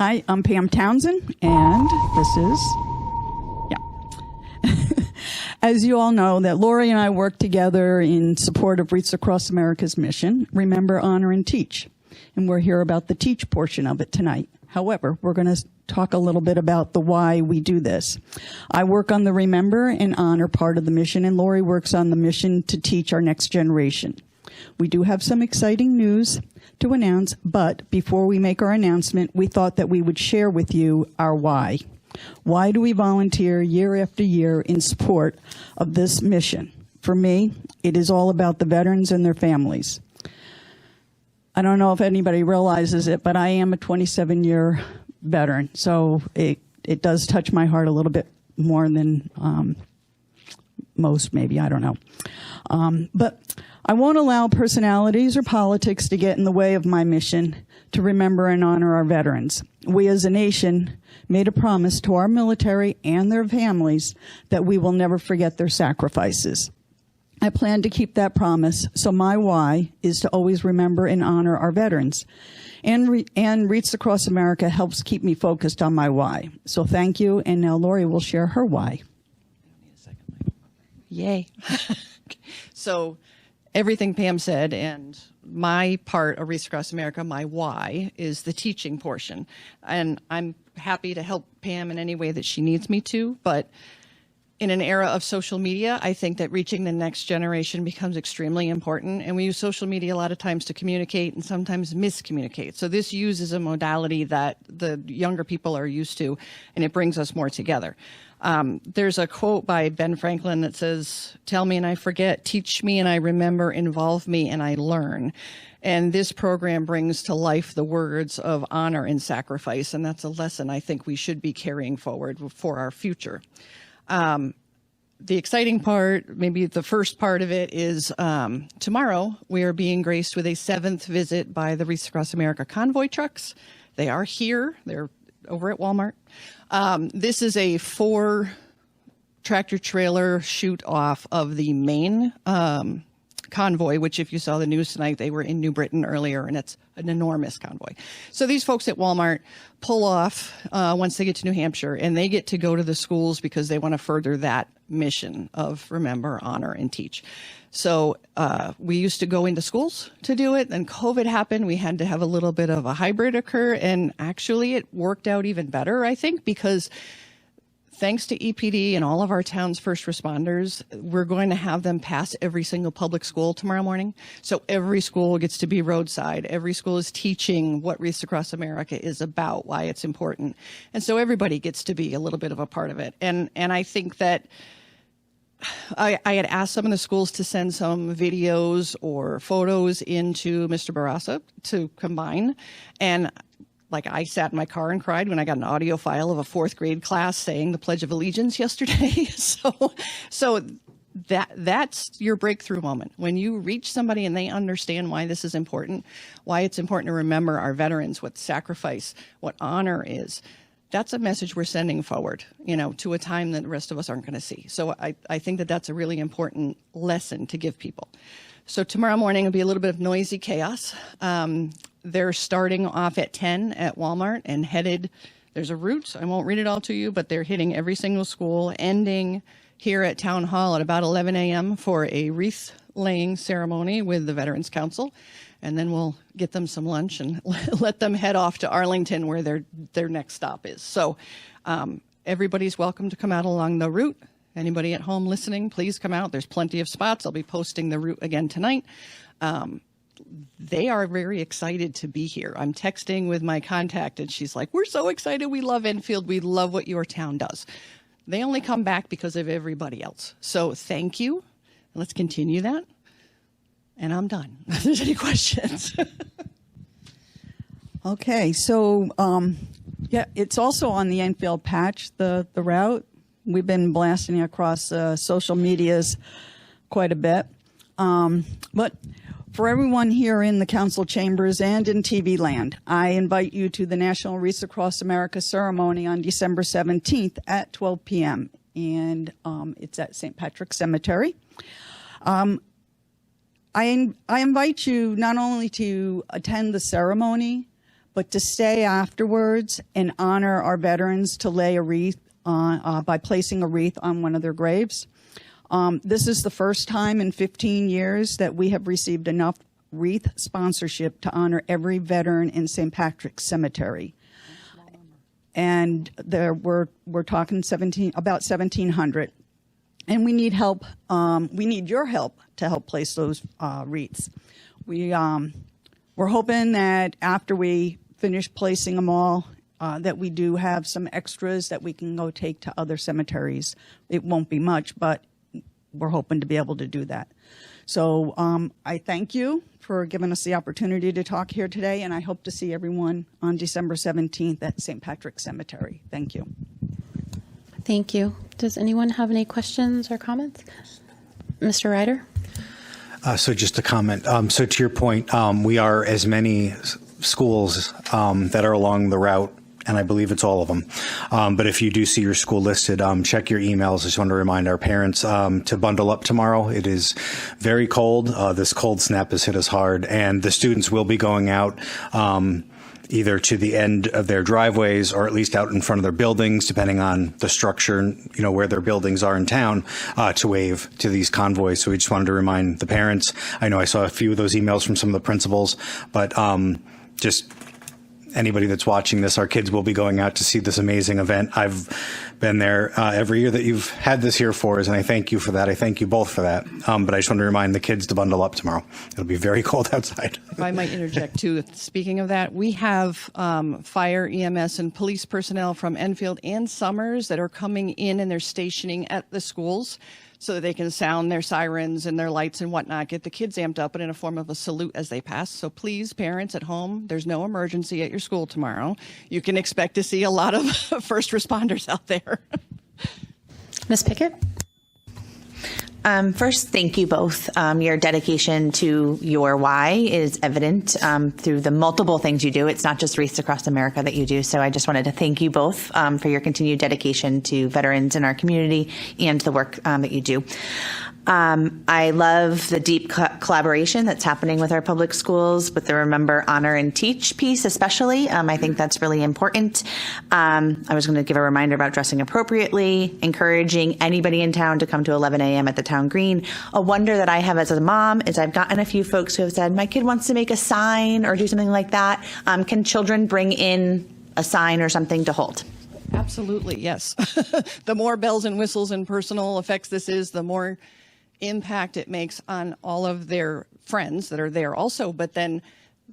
Hi, I'm Pam Townsend, and this is, as you all know, that Lori and I work together in support of Wreaths Across America's mission, Remember, Honor, and Teach. And we're here about the teach portion of it tonight. However, we're going to talk a little bit about the why we do this. I work on the Remember and Honor part of the mission, and Lori works on the mission to teach our next generation. We do have some exciting news to announce, but before we make our announcement, we thought that we would share with you our why. Why do we volunteer year after year in support of this mission? For me, it is all about the veterans and their families. I don't know if anybody realizes it, but I am a 27-year veteran, so it does touch my heart a little bit more than most, maybe, I don't know. But I won't allow personalities or politics to get in the way of my mission to remember and honor our veterans. We as a nation made a promise to our military and their families that we will never forget their sacrifices. I plan to keep that promise, so my why is to always remember and honor our veterans. And Wreaths Across America helps keep me focused on my why. So thank you, and now Lori will share her why. Yay. So everything Pam said, and my part of Wreaths Across America, my why, is the teaching portion. And I'm happy to help Pam in any way that she needs me to, but in an era of social media, I think that reaching the next generation becomes extremely important. And we use social media a lot of times to communicate and sometimes miscommunicate. So this uses a modality that the younger people are used to, and it brings us more together. There's a quote by Ben Franklin that says, "Tell me and I forget, teach me and I remember, involve me and I learn." And this program brings to life the words of honor and sacrifice. And that's a lesson I think we should be carrying forward for our future. The exciting part, maybe the first part of it, is tomorrow we are being graced with a 7th visit by the Wreaths Across America convoy trucks. They are here. They're over at Walmart. This is a 4 tractor trailer shoot off of the main convoy, which if you saw the news tonight, they were in New Britain earlier, and it's an enormous convoy. So these folks at Walmart pull off once they get to New Hampshire, and they get to go to the schools because they want to further that mission of remember, honor, and teach. So we used to go into schools to do it, and COVID happened. We had to have a little bit of a hybrid occur, and actually it worked out even better, I think, because thanks to EPD and all of our town's first responders, we're going to have them pass every single public school tomorrow morning. So every school gets to be roadside. Every school is teaching what Wreaths Across America is about, why it's important. And so everybody gets to be a little bit of a part of it. And I think that I had asked some of the schools to send some videos or photos into Mr. Barassa to combine. And like, I sat in my car and cried when I got an audio file of a 4th grade class saying the Pledge of Allegiance yesterday. So that's your breakthrough moment. When you reach somebody and they understand why this is important, why it's important to remember our veterans, what sacrifice, what honor is. That's a message we're sending forward, to a time that the rest of us aren't going to see. So I think that that's a really important lesson to give people. So tomorrow morning will be a little bit of noisy chaos. They're starting off at 10 at Walmart and headed, there's a route, I won't read it all to you, but they're hitting every single school, ending here at Town Hall at about 11 a.m. for a wreath laying ceremony with the Veterans Council. And then we'll get them some lunch and let them head off to Arlington where their next stop is. So everybody's welcome to come out along the route. Anybody at home listening, please come out. There's plenty of spots. I'll be posting the route again tonight. They are very excited to be here. I'm texting with my contact, and she's like, "We're so excited. We love Enfield. We love what your town does." They only come back because of everybody else. So thank you. Let's continue that. And I'm done. If there's any questions. Okay, so yeah, it's also on the Enfield patch, the route. We've been blasting it across social medias quite a bit. But for everyone here in the council chambers and in TV land, I invite you to the National Wreaths Across America ceremony on December 17th at 12 p.m. And it's at St. Patrick's Cemetery. I invite you not only to attend the ceremony, but to stay afterwards and honor our veterans to lay a wreath by placing a wreath on one of their graves. This is the first time in 15 years that we have received enough wreath sponsorship to honor every veteran in St. Patrick's Cemetery. And we're talking about 1,700. And we need help. We need your help to help place those wreaths. We're hoping that after we finish placing them all, that we do have some extras that we can go take to other cemeteries. It won't be much, but we're hoping to be able to do that. So I thank you for giving us the opportunity to talk here today, and I hope to see everyone on December 17th at St. Patrick's Cemetery. Thank you. Thank you. Does anyone have any questions or comments? Mr. Ryder? So just a comment. So to your point, we are as many schools that are along the route, and I believe it's all of them. But if you do see your school listed, check your emails. I just want to remind our parents to bundle up tomorrow. It is very cold. This cold snap has hit us hard, and the students will be going out either to the end of their driveways or at least out in front of their buildings, depending on the structure, where their buildings are in town, to wave to these convoys. So we just wanted to remind the parents. I know I saw a few of those emails from some of the principals, but just anybody that's watching this, our kids will be going out to see this amazing event. I've been there every year that you've had this here for us, and I thank you for that. I thank you both for that. But I just want to remind the kids to bundle up tomorrow. It'll be very cold outside. If I might interject, too, speaking of that, we have fire, EMS, and police personnel from Enfield and Summers that are coming in, and they're stationing at the schools so that they can sound their sirens and their lights and whatnot, get the kids amped up and in a form of a salute as they pass. So please, parents at home, there's no emergency at your school tomorrow. You can expect to see a lot of first responders out there. Ms. Pickett? First, thank you both. Your dedication to your why is evident through the multiple things you do. It's not just Wreaths Across America that you do. So I just wanted to thank you both for your continued dedication to veterans in our community and the work that you do. I love the deep collaboration that's happening with our public schools with the Remember, Honor, and Teach piece especially. I think that's really important. I was going to give a reminder about dressing appropriately, encouraging anybody in town to come to 11 a.m. at the town green. A wonder that I have as a mom is I've gotten a few folks who have said, my kid wants to make a sign or do something like that. Can children bring in a sign or something to hold? Absolutely, yes. The more bells and whistles and personal effects this is, the more impact it makes on all of their friends that are there also. But then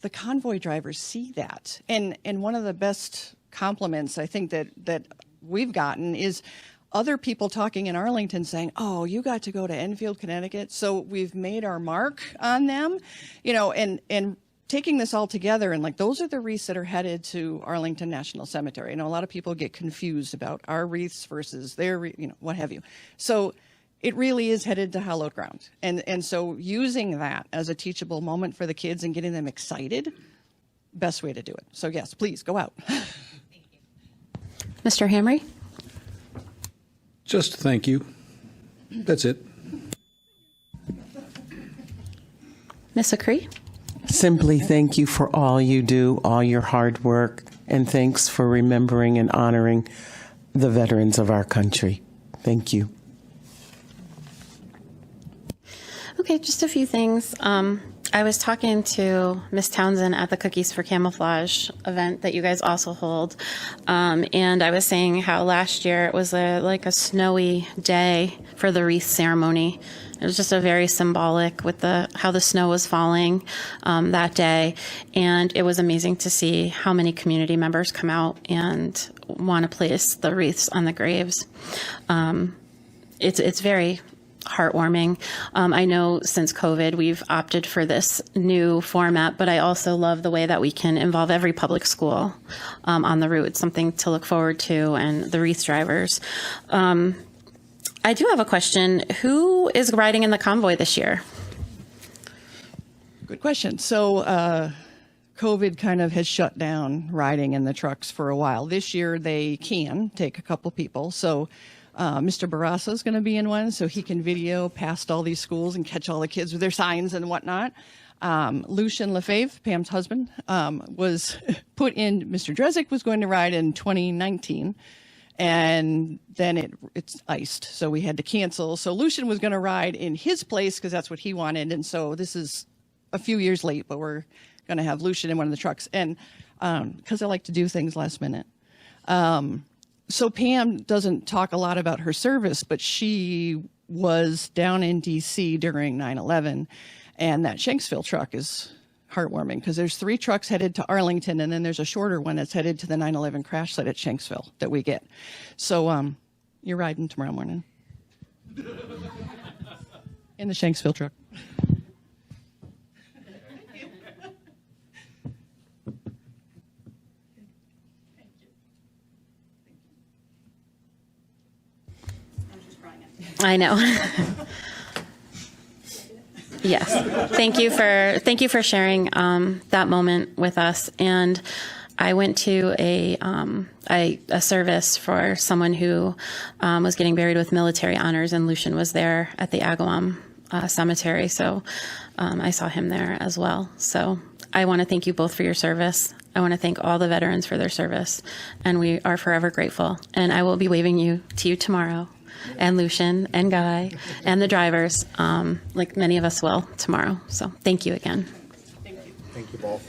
the convoy drivers see that. And one of the best compliments I think that we've gotten is other people talking in Arlington saying, oh, you got to go to Enfield, Connecticut. So we've made our mark on them, and taking this all together, and those are the wreaths that are headed to Arlington National Cemetery. I know a lot of people get confused about our wreaths versus their, what have you. So it really is headed to hallowed ground. And so using that as a teachable moment for the kids and getting them excited, best way to do it. So yes, please go out. Thank you. Mr. Hamry? Just thank you. That's it. Ms. Acree? Simply thank you for all you do, all your hard work, and thanks for remembering and honoring the veterans of our country. Thank you. Okay, just a few things. I was talking to Miss Townsend at the Cookies for Camouflage event that you guys also hold, and I was saying how last year it was a snowy day for the wreath ceremony. It was just a very symbolic with how the snow was falling that day, and it was amazing to see how many community members come out and want to place the wreaths on the graves. It's very heartwarming. I know since COVID, we've opted for this new format, but I also love the way that we can involve every public school on the route. It's something to look forward to, and the wreath drivers. I do have a question. Who is riding in the convoy this year? Good question. So COVID kind of has shut down riding in the trucks for a while. This year they can take a couple people. So Mr. Barrasso is going to be in one, so he can video past all these schools and catch all the kids with their signs and whatnot. Lucian Lefebvre, Pam's husband, was put in. Mr. Drezik was going to ride in 2019, and then it's iced, so we had to cancel. So Lucian was going to ride in his place because that's what he wanted, and so this is a few years late, but we're going to have Lucian in one of the trucks, and because I like to do things last minute. So Pam doesn't talk a lot about her service, but she was down in D.C. during 9/11, and that Shanksville truck is heartwarming because there's 3 trucks headed to Arlington, and then there's a shorter one that's headed to the 9/11 crash site at Shanksville that we get. So you're riding tomorrow morning in the Shanksville truck. I know. Yes. Thank you for sharing that moment with us. And I went to a service for someone who was getting buried with military honors, and Lucian was there at the Agawam cemetery. So I saw him there as well. So I want to thank you both for your service. I want to thank all the veterans for their service, and we are forever grateful. And I will be waving to you tomorrow, and Lucian and Guy and the drivers, like many of us will tomorrow. So thank you again. Thank you both.